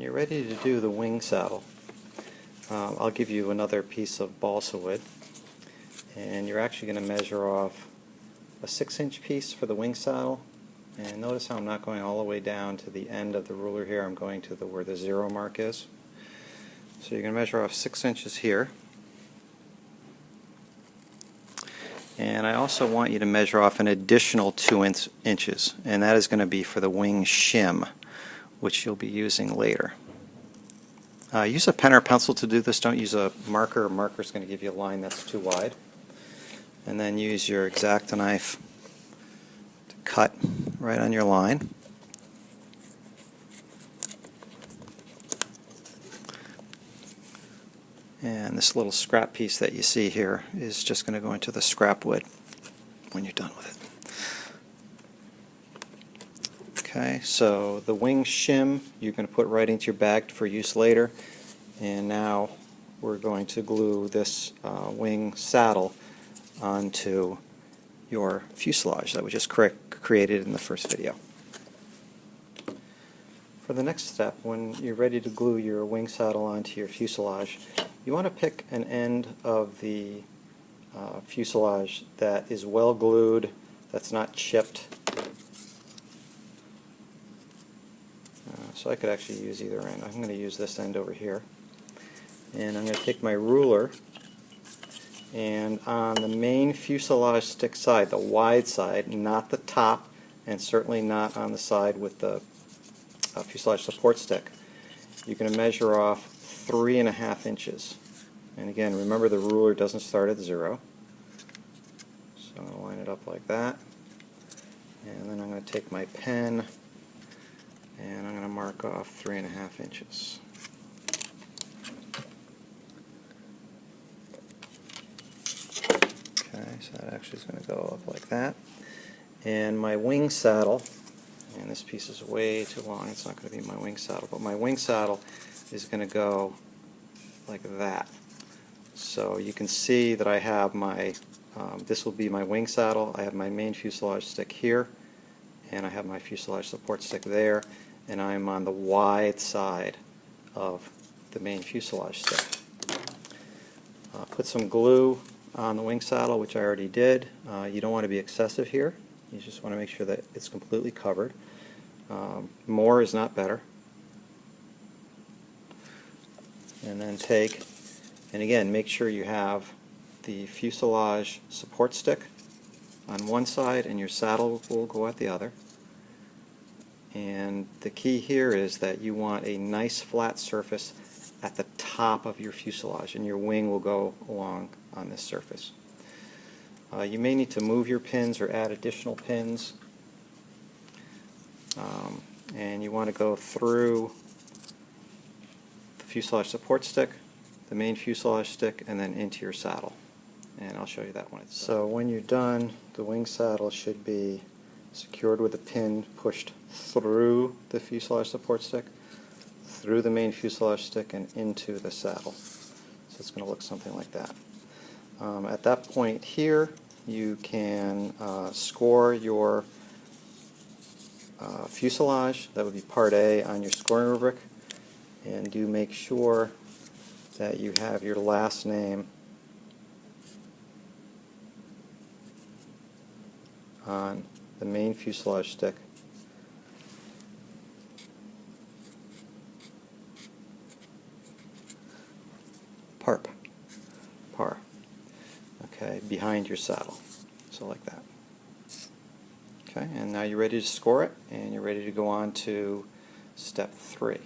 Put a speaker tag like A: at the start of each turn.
A: you're ready to do the wing saddle, I'll give you another piece of balsa wood, and you're actually going to measure off a 6-inch piece for the wing saddle. And notice how I'm not going all the way down to the end of the ruler here. I'm going to where the 0 mark is. So you're going to measure off 6 inches here. And I also want you to measure off an additional 2 inches, and that is going to be for the wing shim, which you'll be using later. Use a pen or pencil to do this. Don't use a marker. A marker is going to give you a line that's too wide. And then use your X-Acto knife to cut right on your line. And this little scrap piece that you see here is just going to go into the scrap wood when you're done with it. Okay, so the wing shim you're going to put right into your bag for use later. And now we're going to glue this wing saddle onto your fuselage that we just created in the first video. For the next step, when you're ready to glue your wing saddle onto your fuselage, you want to pick an end of the fuselage that is well glued, that's not chipped. So I could actually use either end. I'm going to use this end over here. And I'm going to take my ruler, and on the main fuselage stick side, the wide side, not the top, and certainly not on the side with the fuselage support stick, you're going to measure off 3.5 inches. And again, remember the ruler doesn't start at 0. So I'm going to line it up like that. And then I'm going to take my pen and I'm going to mark off 3.5 inches. Okay, so that actually is going to go up like that. And my wing saddle, and this piece is way too long, it's not going to be my wing saddle, but my wing saddle is going to go like that. So you can see that I have my, this will be my wing saddle, I have my main fuselage stick here, and I have my fuselage support stick there, and I'm on the wide side of the main fuselage stick. Put some glue on the wing saddle, which I already did. You don't want to be excessive here, you just want to make sure that it's completely covered. More is not better. And then take, and again, make sure you have the fuselage support stick on one side and your saddle will go at the other. And the key here is that you want a nice flat surface at the top of your fuselage, and your wing will go along on this surface. You may need to move your pins or add additional pins, and you want to go through the fuselage support stick, the main fuselage stick, and then into your saddle. And I'll show you that when it's done. So when you're done, the wing saddle should be secured with a pin pushed through the fuselage support stick, through the main fuselage stick, and into the saddle. So it's going to look something like that. At that point here, you can score your fuselage. That would be part A on your scoring rubric. And do make sure that you have your last name on the main fuselage stick. Par. Okay, behind your saddle. So like that. Okay, and now you're ready to score it, and you're ready to go on to step 3.